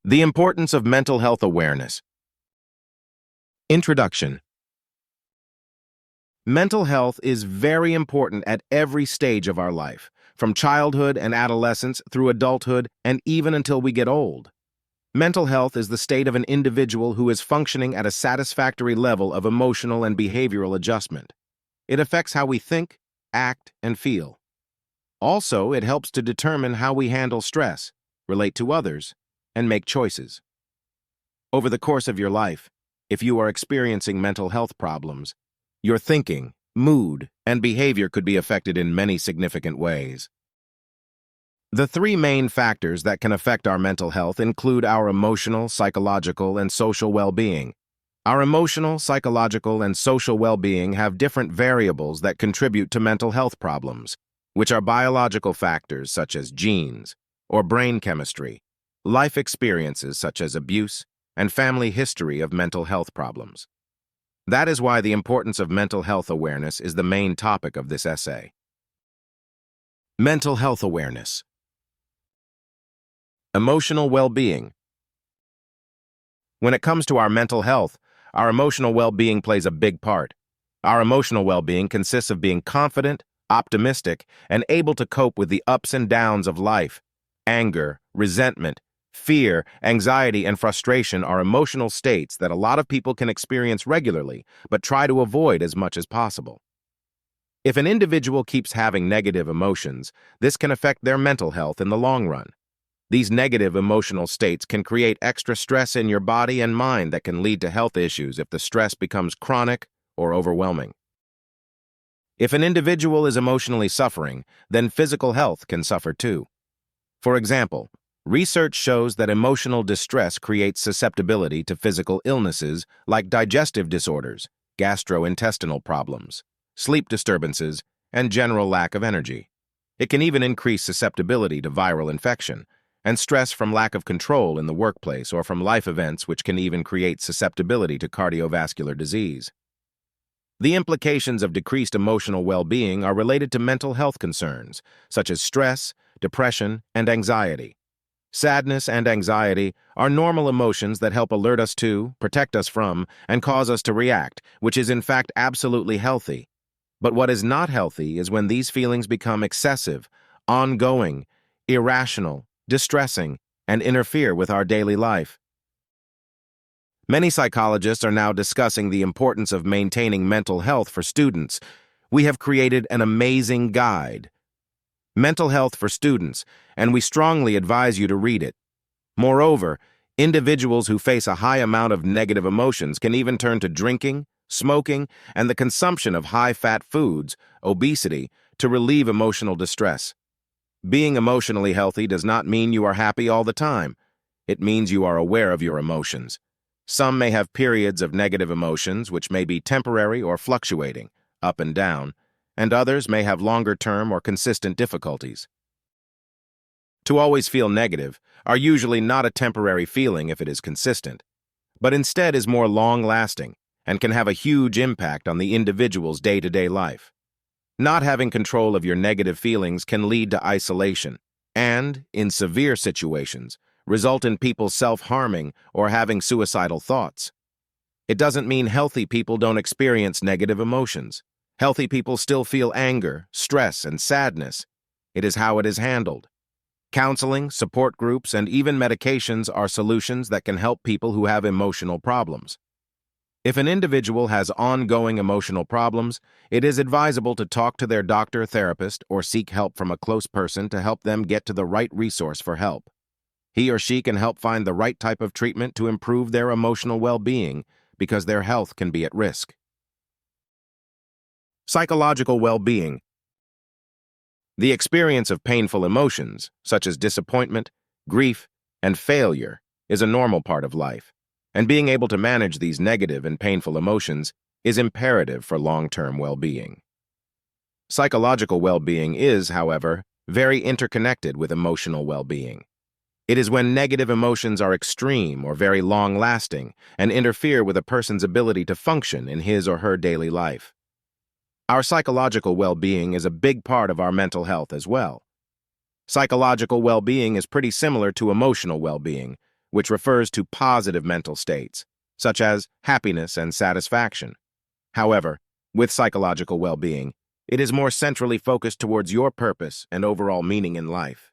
The importance of mental health awareness. Introduction. Mental health is very important at every stage of our life, from childhood and adolescence through adulthood and even until we get old. Mental health is the state of an individual who is functioning at a satisfactory level of emotional and behavioral adjustment. It affects how we think, act, and feel. Also, it helps to determine how we handle stress, relate to others, and make choices. Over the course of your life, if you are experiencing mental health problems, your thinking, mood, and behavior could be affected in many significant ways. The three main factors that can affect our mental health include our emotional, psychological, and social well-being. Our emotional, psychological, and social well-being have different variables that contribute to mental health problems, which are biological factors such as genes or brain chemistry, life experiences such as abuse, and family history of mental health problems. That is why the importance of mental health awareness is the main topic of this essay. Mental health awareness. Emotional well-being. When it comes to our mental health, our emotional well-being plays a big part. Our emotional well-being consists of being confident, optimistic, and able to cope with the ups and downs of life. Anger, resentment, fear, anxiety, and frustration are emotional states that a lot of people can experience regularly, but try to avoid as much as possible. If an individual keeps having negative emotions, this can affect their mental health in the long run. These negative emotional states can create extra stress in your body and mind that can lead to health issues if the stress becomes chronic or overwhelming. If an individual is emotionally suffering, then physical health can suffer too. For example, research shows that emotional distress creates susceptibility to physical illnesses like digestive disorders, gastrointestinal problems, sleep disturbances, and general lack of energy. It can even increase susceptibility to viral infection, and stress from lack of control in the workplace or from life events, which can even create susceptibility to cardiovascular disease. The implications of decreased emotional well-being are related to mental health concerns, such as stress, depression, and anxiety. Sadness and anxiety are normal emotions that help alert us to, protect us from, and cause us to react, which is in fact absolutely healthy. But what is not healthy is when these feelings become excessive, ongoing, irrational, distressing, and interfere with our daily life. Many psychologists are now discussing the importance of maintaining mental health for students. We have created an amazing guide, Mental Health for Students, and we strongly advise you to read it. Moreover, individuals who face a high amount of negative emotions can even turn to drinking, smoking, and the consumption of high-fat foods, obesity, to relieve emotional distress. Being emotionally healthy does not mean you are happy all the time. It means you are aware of your emotions. Some may have periods of negative emotions which may be temporary or fluctuating, up and down, and others may have longer-term or consistent difficulties. To always feel negative are usually not a temporary feeling if it is consistent, but instead is more long-lasting and can have a huge impact on the individual's day-to-day life. Not having control of your negative feelings can lead to isolation and, in severe situations, result in people self-harming or having suicidal thoughts. It doesn't mean healthy people don't experience negative emotions. Healthy people still feel anger, stress, and sadness. It is how it is handled. Counseling, support groups, and even medications are solutions that can help people who have emotional problems. If an individual has ongoing emotional problems, it is advisable to talk to their doctor, therapist, or seek help from a close person to help them get to the right resource for help. He or she can help find the right type of treatment to improve their emotional well-being because their health can be at risk. Psychological well-being. The experience of painful emotions, such as disappointment, grief, and failure, is a normal part of life, and being able to manage these negative and painful emotions is imperative for long-term well-being. Psychological well-being is, however, very interconnected with emotional well-being. It is when negative emotions are extreme or very long-lasting and interfere with a person's ability to function in his or her daily life. Our psychological well-being is a big part of our mental health as well. Psychological well-being is pretty similar to emotional well-being, which refers to positive mental states, such as happiness and satisfaction. However, with psychological well-being, it is more centrally focused towards your purpose and overall meaning in life.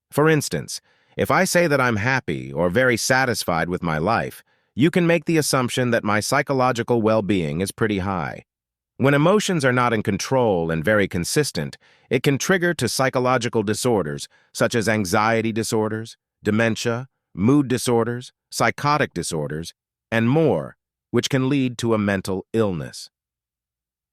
For instance, if I say that I'm happy or very satisfied with my life, you can make the assumption that my psychological well-being is pretty high. When emotions are not in control and very consistent, it can trigger to psychological disorders such as anxiety disorders, dementia, mood disorders, psychotic disorders, and more, which can lead to a mental illness.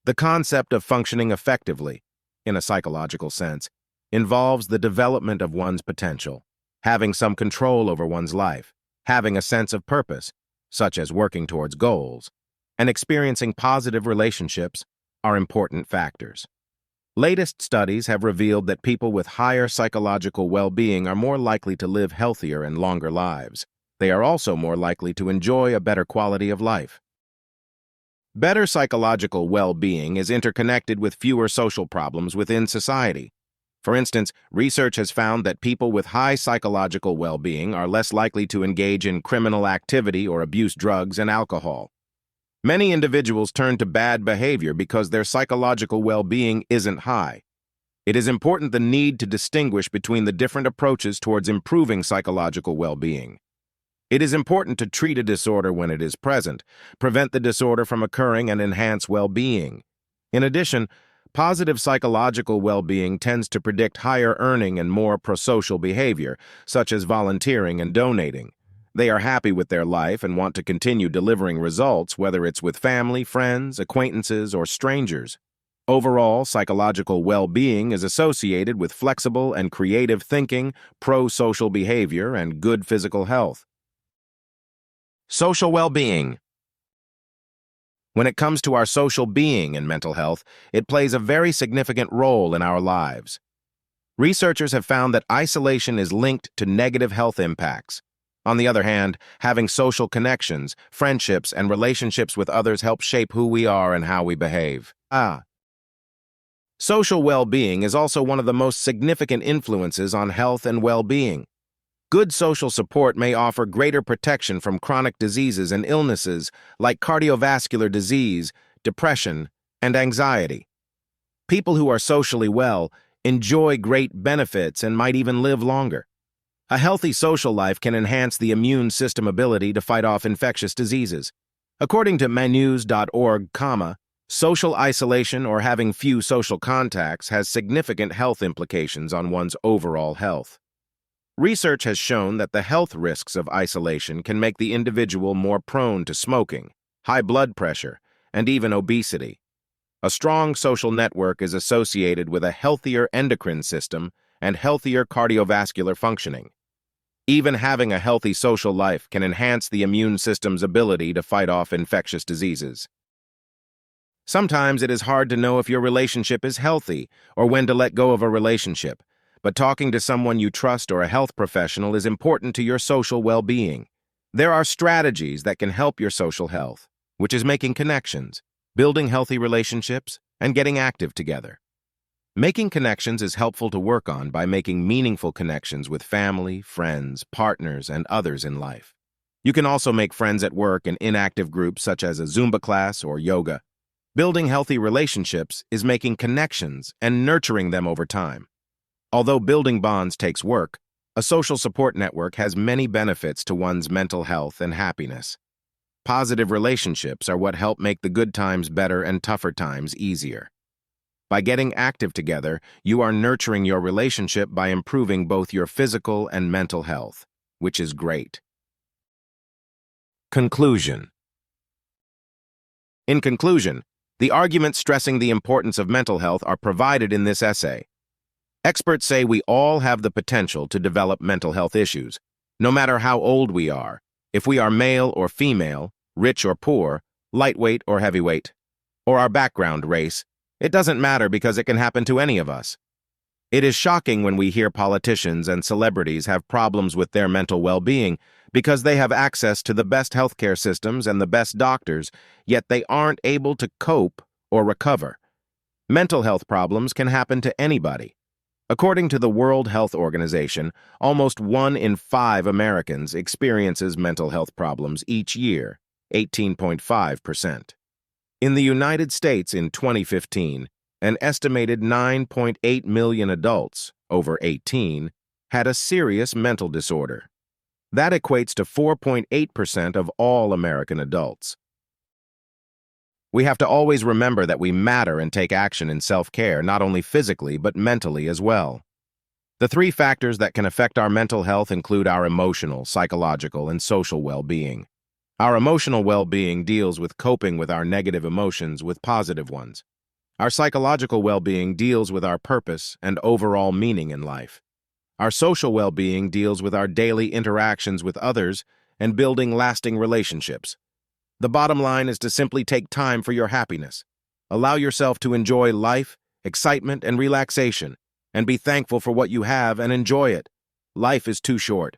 The concept of functioning effectively, in a psychological sense, involves the development of one's potential, having some control over one's life, having a sense of purpose, such as working towards goals, and experiencing positive relationships are important factors. Latest studies have revealed that people with higher psychological well-being are more likely to live healthier and longer lives. They are also more likely to enjoy a better quality of life. Better psychological well-being is interconnected with fewer social problems within society. For instance, research has found that people with high psychological well-being are less likely to engage in criminal activity or abuse drugs and alcohol. Many individuals turn to bad behavior because their psychological well-being isn't high. It is important the need to distinguish between the different approaches towards improving psychological well-being. It is important to treat a disorder when it is present, prevent the disorder from occurring, and enhance well-being. In addition, positive psychological well-being tends to predict higher earning and more prosocial behavior, such as volunteering and donating. They are happy with their life and want to continue delivering results, whether it's with family, friends, acquaintances, or strangers. Overall, psychological well-being is associated with flexible and creative thinking, pro-social behavior, and good physical health. Social well-being. When it comes to our social being and mental health, it plays a very significant role in our lives. Researchers have found that isolation is linked to negative health impacts. On the other hand, having social connections, friendships, and relationships with others help shape who we are and how we behave. Social well-being is also one of the most significant influences on health and well-being. Good social support may offer greater protection from chronic diseases and illnesses like cardiovascular disease, depression, and anxiety. People who are socially well enjoy great benefits and might even live longer. A healthy social life can enhance the immune system ability to fight off infectious diseases. According to manews.org, social isolation or having few social contacts has significant health implications on one's overall health. Research has shown that the health risks of isolation can make the individual more prone to smoking, high blood pressure, and even obesity. A strong social network is associated with a healthier endocrine system and healthier cardiovascular functioning. Even having a healthy social life can enhance the immune system's ability to fight off infectious diseases. Sometimes it is hard to know if your relationship is healthy or when to let go of a relationship, but talking to someone you trust or a health professional is important to your social well-being. There are strategies that can help your social health, which is making connections, building healthy relationships, and getting active together. Making connections is helpful to work on by making meaningful connections with family, friends, partners, and others in life. You can also make friends at work in inactive groups such as a Zumba class or yoga. Building healthy relationships is making connections and nurturing them over time. Although building bonds takes work, a social support network has many benefits to one's mental health and happiness. Positive relationships are what help make the good times better and tougher times easier. By getting active together, you are nurturing your relationship by improving both your physical and mental health, which is great. Conclusion. In conclusion, the arguments stressing the importance of mental health are provided in this essay. Experts say we all have the potential to develop mental health issues, no matter how old we are, if we are male or female, rich or poor, lightweight or heavyweight, or our background race. It doesn't matter because it can happen to any of us. It is shocking when we hear politicians and celebrities have problems with their mental well-being because they have access to the best healthcare systems and the best doctors, yet they aren't able to cope or recover. Mental health problems can happen to anybody. According to the World Health Organization, almost 1 in 5 Americans experiences mental health problems each year, 18.5%. In the United States in 2015, an estimated 9.8 million adults, over 18, had a serious mental disorder. That equates to 4.8% of all American adults. We have to always remember that we matter and take action in self-care, not only physically, but mentally as well. The 3 factors that can affect our mental health include our emotional, psychological, and social well-being. Our emotional well-being deals with coping with our negative emotions with positive ones. Our psychological well-being deals with our purpose and overall meaning in life. Our social well-being deals with our daily interactions with others and building lasting relationships. The bottom line is to simply take time for your happiness. Allow yourself to enjoy life, excitement, and relaxation, and be thankful for what you have and enjoy it. Life is too short.